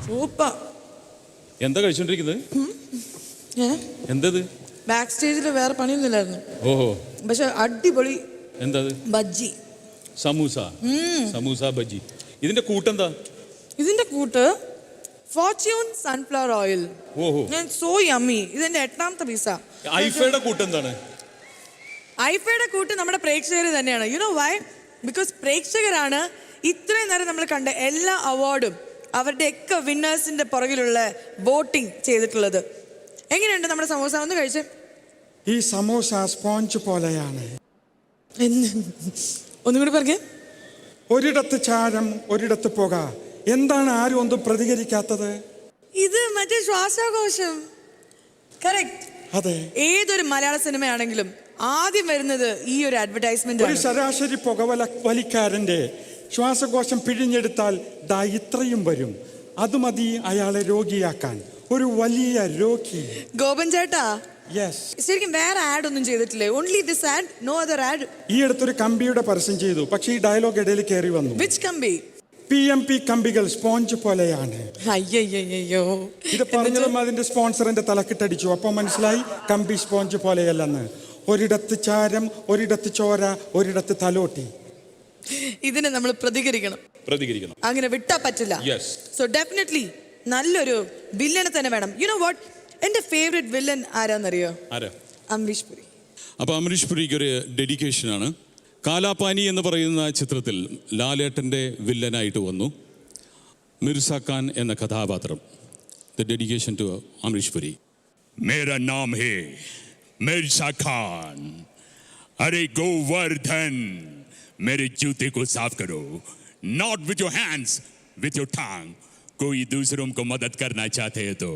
Super. എന്താ കഴിച്ചോണ്ടിരിക്കുന്നത്? എന്തത്? Back സ്റ്റേജിൽ വേറെ പണിയൊന്നുമില്ലായിരുന്നു. ഓഹോ, പക്ഷെ അടിപൊളി. എന്താ? ബജ്ജി, സമൂസ. സമൂസ ബജ്ജി. ഇതിന്റെ കൂട്ടെന്താ? ഇതിന്റെ കൂട്ട് ഫോർച്യൂൺ സൺഫ്ലവർ ഓയിൽ. ഓഹോ, സോ യമ്മി. ഇതിന്റെ 8ാമത്തെ പീസ. ഐഫയുടെ കൂട്ടെന്താണ്? ഐഫയുടെ കൂട്ട് നമ്മുടെ പ്രേക്ഷകർ തന്നെയാണ്. You know why? ബിക്കോസ് പ്രേക്ഷകരാണ് ഇത്രയും നേരം നമ്മൾ കണ്ട എല്ലാ അവാർഡും അവരുടെയൊക്കെ വിന്നേഴ്സിന്റെ പുറകിലുള്ള വോട്ടിംഗ് ചെയ്തിട്ടുള്ളത്. എങ്ങനെയുണ്ട് നമ്മുടെ സമോസ? ഒന്ന് കഴിച്ചേ. ഈ സമോസ സ്പോഞ്ച് പോലെയാണ്. ഒന്നും കൂടി പറഞ്ഞേ. ഒരിടത്ത് ചാരം ഒരിടത്ത് പുക. എന്താണ് ആരും ഒന്നും പ്രതികരിക്കാത്തത്? ഇത് മറ്റേ ശ്വാസകോശം. കറക്റ്റ്. അതെ, ഏതൊരു മലയാള സിനിമയാണെങ്കിലും ആദ്യം വരുന്നത് ഈ ഒരു അഡ്വർടൈസ്മെന്റ്. ഒരു ശരാശരി പുകവലിക്കാരന്റെ ശ്വാസകോശം പിഴിഞ്ഞെടുത്താൽ ദാ ഇത്രയും വരും. അത് മതി അയാളെ രോഗിയാക്കാൻ. ഒരു വലിയ രോഗി. ഗോപൻ ചേട്ടാ, യെസ്, ശരിക്കും വേറെ ആഡ് ഒന്നും ചെയ്തിട്ടില്ലേ? Only this ad, no other ad. ഈ അടുത്തൊരു കമ്പിയുടെ പരസ്യം ചെയ്തു, പക്ഷേ ഈ ഡയലോഗ് ഇടയിൽ കയറി വന്നു. വിച്ച് കമ്പി? PMP കമ്പികൾ സ്പോഞ്ച് പോലെയാണ്. അയ്യോ, ഇത് പറഞ്ഞതും അതിന്റെ സ്പോൺസറിന്റെ തലക്കിട്ടടിച്ചു. അപ്പോൾ മനസ്സിലായി കമ്പി സ്പോഞ്ച് പോലെയല്ലെന്ന്. ഒരിടത്ത് ചാരം ഒരിടത്ത് ചോര ഒരിടത്ത് തലോട്ടി. ഇതിനെ നമ്മൾ പ്രതികരിക്കണം. അങ്ങനെ വിട്ടാ പറ്റില്ല. സോ ഡെഫിനറ്റ്ലി നല്ലൊരു വില്ലനെ തന്നെ വേണം. യു നോ വാട്ട്, എന്റെ ഫേവറേറ്റ് വില്ലൻ ആരാന്നറിയോ? അമരീഷ് പുരി. അപ്പൊ അമരീഷ് പുരിക്ക് ഒരു ഡെഡിക്കേഷൻ ആണ്. കാലാപാനി എന്ന് പറയുന്ന ചിത്രത്തിൽ ലാലേട്ടൻ്റെ വില്ലനായിട്ട് വന്നു മിർസ ഖാൻ എന്ന കഥാപാത്രം. The dedication to Amrish Puri. मेरा नाम है मिर्जा खान. अरे गोवर्धन, मेरे जूते को साफ करो. Not with your hands, with your tongue. कोई दूसरों को मदद करना चाहते हैं तो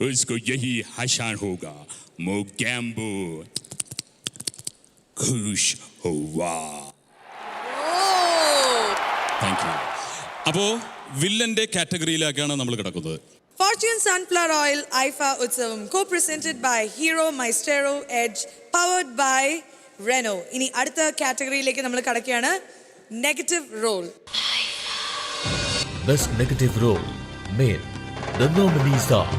उसको यही हसान होगा. मोगैम्बो खुश हुआ. Thank you. അപ്പോൾ വില്ലന്റെ കാറ്റഗറിയിലേക്കാണ് നമ്മൾ കിടക്കുന്നത്. Fortune Sunflower Oil Aifa Utsavam, co-presented by Hero Maestro Edge, powered by Renault. ഇനി അടുത്ത കാറ്റഗറിയിലേക്ക് നമ്മൾ കടക്കുകയാണ്. Negative role. Best Negative Role Male. The nominees are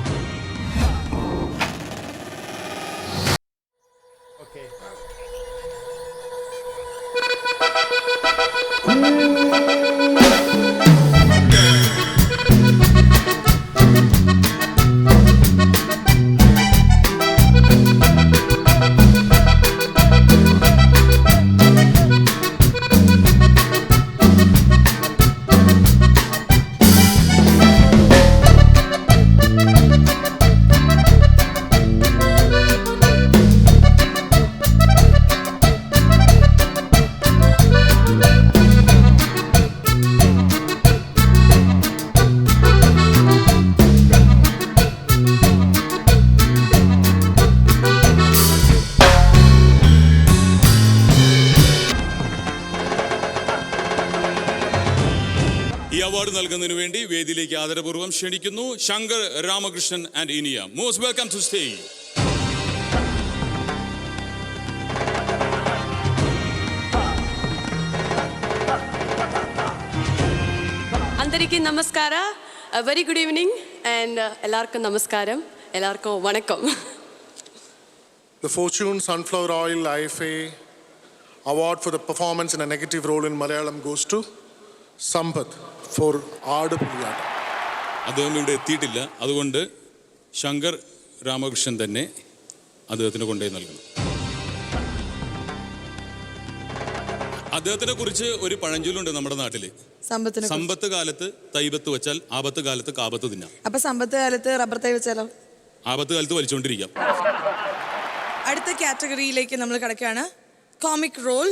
ഈ അവാർഡ് നൽകുന്നതിന് വേണ്ടി വേദിയിലേക്ക് ആദരപൂർവ്വം ക്ഷണിക്കുന്നു Shankar Ramakrishnan and Iniya. Most welcome to stage. అందరికీ నమస్కార. వెరీ గుడ్ ఈవినింగ్ అండ్ എല്ലാവർക്കും നമസ്കാരം, എല്ലാവർക്കും വണക്കം. The Fortune Sunflower Oil IFA award for the performance in a negative role in Malayalam goes to Sampath for Aadu Puliyadu. അദ്ദേഹം ഇവിടെ എത്തിയിട്ടില്ല, അതുകൊണ്ട് ശങ്കർ രാമകൃഷ്ണൻ തന്നെ അദ്ദേഹത്തിന് കൊണ്ടുപോയി നൽകണം. അദ്ദേഹത്തിനെ കുറിച്ച് ഒരു പഴഞ്ചൊല്ലുണ്ട് നമ്മുടെ നാട്ടില്. സമ്പത്ത് കാലത്ത് തൈബത്ത് വെച്ചാൽ ആപത്ത് കാലത്ത് കാപത്ത് തിന്നാം. അപ്പൊ സമ്പത്ത് കാലത്ത് റബ്ബർ തൈ വെച്ചാലോ? ആപത്ത് കാലത്ത് വലിച്ചുകൊണ്ടിരിക്കാം. അടുത്ത കാറ്റഗറിയിലേക്ക് നമ്മൾ കടക്കുകയാണ്. Comic role.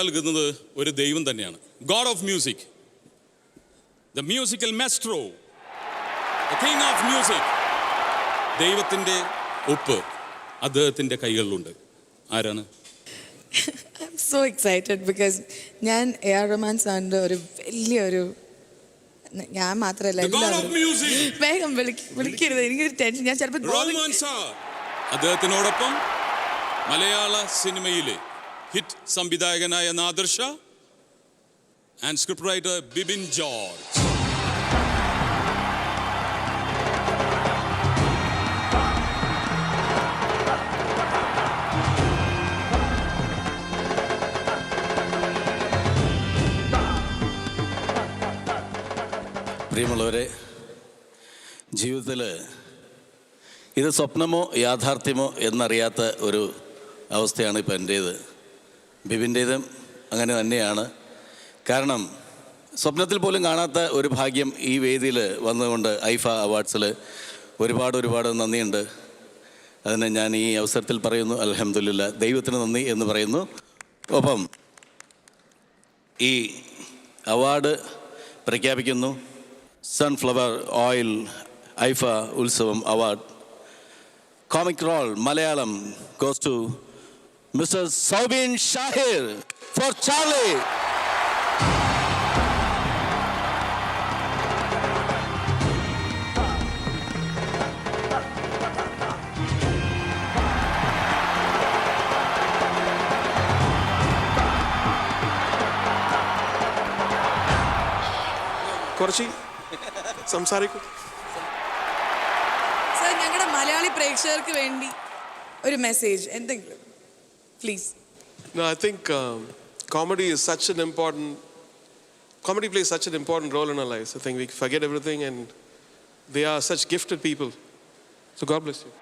നൽകുന്നത് ഒരു ദൈവം തന്നെയാണ്. God of music, the musical maestro, the king of music. ദൈവത്തിൻ്റെ ഒപ്പ് അദ്ദേഹത്തിൻ്റെ കൈകളിലുണ്ട്. ആരാണ്? I'm so excited because ഞാൻ A.R. റഹ്മാൻ സാറിൻ്റെ ഒരു വലിയൊരു, ഞാൻ മാത്രമല്ല The God of എല്ലാവരും music. വേഗം വിളിക്കരുത്, എനിക്കൊരു ടെൻഷൻ. ഞാൻ ചിലപ്പോൾ റഹ്മാൻ സാർ. അദ്ദേഹത്തിനോടൊപ്പം മലയാള സിനിമയിലെ ഹിറ്റ് സംവിധായകനായ Nadir Shah and script writer Bibin George. പ്രിയമുള്ളവരെ, ജീവിതത്തിൽ ഇത് സ്വപ്നമോ യാഥാർത്ഥ്യമോ എന്നറിയാത്ത ഒരു അവസ്ഥയാണ് ഇപ്പം എൻ്റേത്. ബിബിൻ്റേതും അങ്ങനെ തന്നെയാണ്. കാരണം സ്വപ്നത്തിൽ പോലും കാണാത്ത ഒരു ഭാഗ്യം ഈ വേദിയിൽ വന്നുകൊണ്ട് ഐഫ അവാർഡ്സിൽ ഒരുപാട് നന്ദിയുണ്ട്. അതിന് ഞാൻ ഈ അവസരത്തിൽ പറയുന്നു അൽഹംദുലില്ലാ, ദൈവത്തിന് നന്ദി എന്ന് പറയുന്നു. ഒപ്പം ഈ അവാർഡ് പ്രഖ്യാപിക്കുന്നു. Sunflower oil IIFA Utsavam award comic role Malayalam goes to Mr. Soubin Shahir for Charlie. കുറച്ച് സംസാരിക്കും. സർ, ഞങ്ങളുടെ മലയാളി പ്രേക്ഷകർക്ക് വേണ്ടി ഒരു മെസ്സേജ് എന്തെങ്കിലും please. No, I think comedy plays such an important role in our lives. I think we forget everything and they are such gifted people. So God bless you.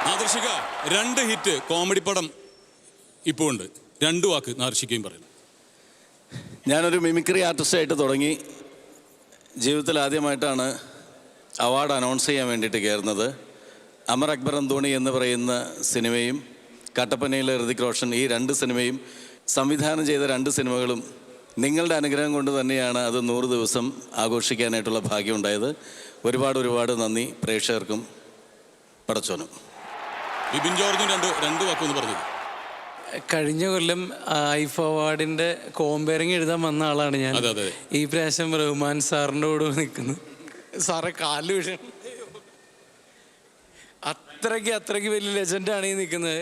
നാദർശിക 2 hit comedy പടം ഇപ്പോൾ ഉണ്ട്. 2 വാക്ക് നാദർശികയും പറയുന്നു. ഞാനൊരു mimicry ആർട്ടിസ്റ്റായിട്ട് തുടങ്ങി. ജീവിതത്തിൽ ആദ്യമായിട്ടാണ് award announce ചെയ്യാൻ വേണ്ടിയിട്ട് കയറുന്നത്. അമർ അക്ബർ അന്തോണി എന്ന് പറയുന്ന സിനിമയും കട്ടപ്പനയിലെ ഋതിക് റോഷൻ, ഈ 2 സിനിമയും സംവിധാനം ചെയ്ത 2 സിനിമകളും നിങ്ങളുടെ അനുഗ്രഹം കൊണ്ട് തന്നെയാണ് അത് 100 ദിവസം ആഘോഷിക്കാനായിട്ടുള്ള ഭാഗ്യമുണ്ടായത്. ഒരുപാട് നന്ദി പ്രേക്ഷകർക്കും പടച്ചോനും. ബിബിൻ ജോർജും 2 വാക്കൊന്ന് പറഞ്ഞു. കഴിഞ്ഞ കൊല്ലം ഐഫ അവാർഡിൻ്റെ കോമ്പയറിങ് എഴുതാൻ വന്ന ആളാണ് ഞാൻ. ഈ പ്രാവശ്യം റഹ്മാൻ സാറിൻ്റെ കൂടെ നിൽക്കുന്നു. സാറെ കാല് വീഴണം, അത്രയ്ക്ക് വലിയ ലെജൻഡാണ് ഈ നിൽക്കുന്നത്.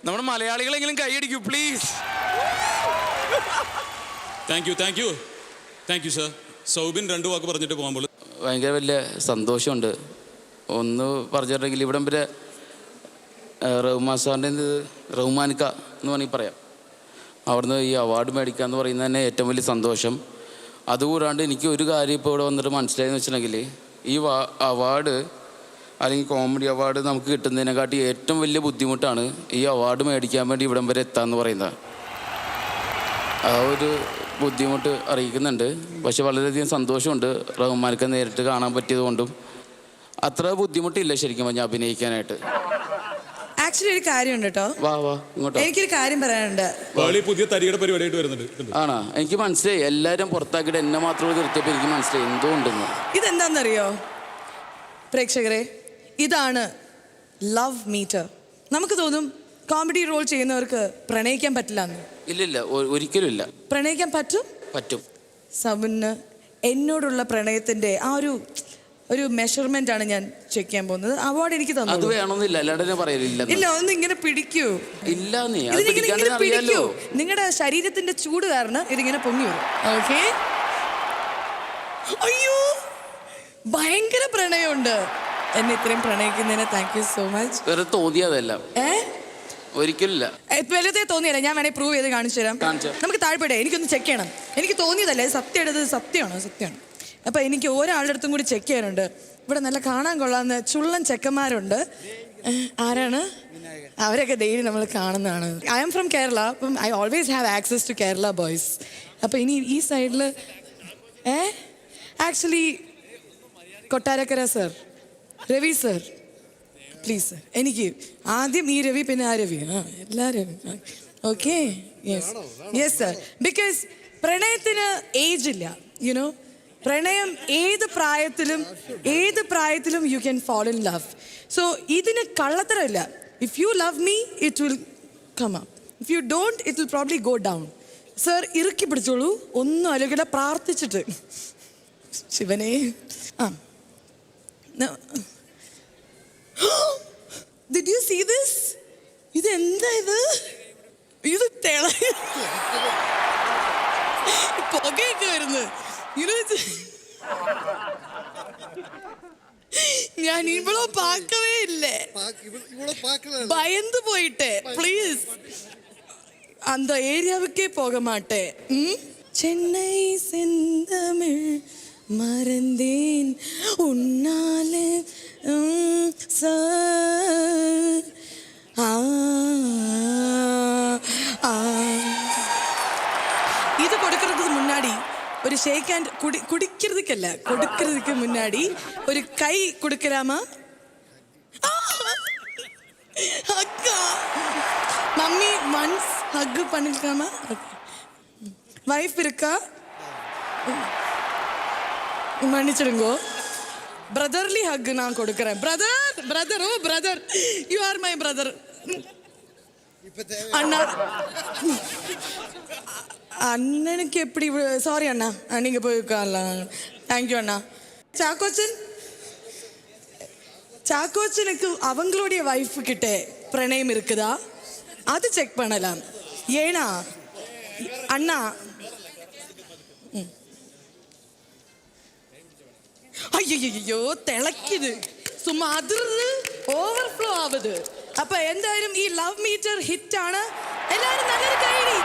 നമ്മുടെ മലയാളികളെങ്കിലും കൈയടിക്കൂ please. Thank you sir. Soubin 2 വാക്ക് പറഞ്ഞിട്ട് പോകുമ്പോൾ ഭയങ്കര വലിയ സന്തോഷമുണ്ട്. ഒന്ന് പറഞ്ഞിട്ടുണ്ടെങ്കിൽ ഇവിടം വരെ റഹ്മാൻ സാറിൻ്റെ റഹ്മാനിക്ക എന്ന് വേണമെങ്കിൽ പറയാം, അവിടുന്ന് ഈ അവാർഡ് മേടിക്കുക എന്ന് പറയുന്നത് തന്നെ ഏറ്റവും വലിയ സന്തോഷം. അതുകൂടാണ്ട് എനിക്ക് ഒരു കാര്യം ഇപ്പോൾ ഇവിടെ വന്നിട്ട് മനസ്സിലായെന്ന് വെച്ചിട്ടുണ്ടെങ്കിൽ, ഈ അവാർഡ് അല്ലെങ്കിൽ കോമഡി അവാർഡ് നമുക്ക് കിട്ടുന്നതിനെക്കാട്ടി ഏറ്റവും വലിയ ബുദ്ധിമുട്ടാണ് ഈ അവാർഡ് മേടിക്കാൻ വേണ്ടി ഇവിടം വരെ എത്താമെന്ന് പറയുന്നത്. ആ ഒരു ബുദ്ധിമുട്ട് അറിയിക്കുന്നുണ്ട്. പക്ഷെ വളരെയധികം സന്തോഷമുണ്ട് റഹ്മാനിക്ക നേരിട്ട് കാണാൻ പറ്റിയത് കൊണ്ടും. അത്ര ബുദ്ധിമുട്ടില്ല ശരിക്കും പറഞ്ഞാൽ അഭിനയിക്കാനായിട്ട്. ആക്ച്വലി ഒരു കാര്യമുണ്ട് കേട്ടോ. ഇങ്ങോട്ടോ, എനിക്കൊരു കാര്യം പറയാനുണ്ട്. പുതിയ തരികട പരിപാടിയായിട്ട് വരുന്നുണ്ട്. ആണോ? എനിക്ക് മനസ്സിലായി. എല്ലാവരും പുറത്താക്കിയിട്ട് എന്നെ മാത്രം നിർത്തിയപ്പോൾ എനിക്ക് മനസ്സിലായി എന്തോ ഉണ്ടെന്ന്. ഇതെന്താണെന്നറിയോ പ്രേക്ഷകരെ, ഇതാണ് ലവ് മീറ്റർ. നമുക്ക് തോന്നും കോമഡി റോൾ ചെയ്യുന്നവർക്ക് പ്രണയിക്കാൻ പറ്റില്ല എന്ന്. ഇല്ല, ഒരിക്കലും ഇല്ല. പ്രണയിക്കാൻ പറ്റും. സബിന് എന്നോടുള്ള പ്രണയത്തിന്റെ ആ ഒരു മെഷർമെന്റ് ആണ് ഞാൻ ചെക്ക് ചെയ്യാൻ പോകുന്നത്. അവാർഡ് എനിക്ക് തന്നു. അത് വേണമെന്നില്ല, അല്ലാണ്ട് പറയില്ല. ഇല്ല, ഒന്ന് ഇങ്ങനെ പിടിക്കൂ. ഇല്ല, പിടിക്കൂ. നിങ്ങളുടെ ശരീരത്തിന്റെ ചൂട് കാരണം ഇതിങ്ങനെ പൊങ്ങി വരും. ഓക്കെ. അയ്യോ, ഭയങ്കര പ്രണയമുണ്ട്. എന്നെ ഇത്രയും പ്രണയിക്കുന്നതിന് താങ്ക് യു സോ മച്ച്. വേറെ തോന്നിയതല്ല, ഒരിക്കലില്ല. വെറുതെ തോന്നിയല്ല. ഞാൻ വേണേ പ്രൂവ് ചെയ്ത് കാണിച്ചു തരാം. നമുക്ക് താഴ്പെടേ, എനിക്കൊന്ന് ചെക്ക് ചെയ്യണം. എനിക്ക് തോന്നിയതല്ലേ, സത്യമാണ്. അപ്പൊ എനിക്ക് ഒരാളുടെ അടുത്തും കൂടി ചെക്ക് ചെയ്യാനുണ്ട്. ഇവിടെ നല്ല കാണാൻ കൊള്ളാവുന്ന ചുള്ളൻ ചെക്കന്മാരുണ്ട്. ആരാണ് അവരൊക്കെ? ഡെയിലി നമ്മൾ കാണുന്നതാണ്. I am from Kerala. അപ്പം I always have access to Kerala boys. അപ്പം ഇനി ഈ സൈഡിൽ actually Kottarakkara sir, Ravi sir, please sir. എനിക്ക് ആദ്യം ഈ രവി, പിന്നെ ആ രവി, എല്ലാ Ravi. Okay yes sir because പ്രണയത്തിന് ഏജ് ഇല്ല യുനോ പ്രണയം ഏത് പ്രായത്തിലും you can fall in love so ഇതിന് കള്ളത്തരമില്ല if you love me it will come up if you don't it will probably go down sir ഇറുക്കി പിടിച്ചോളൂ ഒന്നും അല്ലെങ്കിൽ പ്രാർത്ഥിച്ചിട്ട് ശിവനെ ആ Did you see this? ഇത് എന്താ ഇത് പുകയൊക്കെ വരുന്നു ഞാൻ ഇവളോ പാക്കവേ ഇല്ലേ ഭയന്ന് പോയിട്ടെ പ്ലീസ് அந்த ஏரியாவுக்கே போக மாட்டேன் சென்னை செந்தமிழ் மறந்தேன் உன்னாலே இது கொடுக்கறதுக்கு முன்னாடி ஒரு ஷேக் ஹேண்ட் கொடுக்கறதுக்கு முன்னாடி ஒரு கை கொடுக்கலாமா அக்கா மம்மி ஒன்ஸ் ஹக் பண்ணிக்கலாமா வைஃப் இருக்கா மன்னிச்சிடுங்கோ பிரதர்லி ஹக் நான் கொடுக்குறேன் brother you are my brother அண்ணா அண்ணனுக்கு எப்படி சாரி அண்ணா நீங்க போய் உட்காரலாம் தேங்க்யூ அண்ணா சாக்கோச்சனுக்கு அவங்களுடைய வைஃப் கிட்ட பிரணயம் இருக்குதா அது செக் பண்ணலாம் ஏனா அண்ணா ஐயோ തിളക്കിത് சும்மா அதிர்ந்து ഓവർഫ്ലോ ആവത് അപ്പൊ എന്തായാലും ഈ ലവ് മീറ്റർ ഹിറ്റ് ആണ് എല്ലാവരും നല്ലൊരു കൈയടി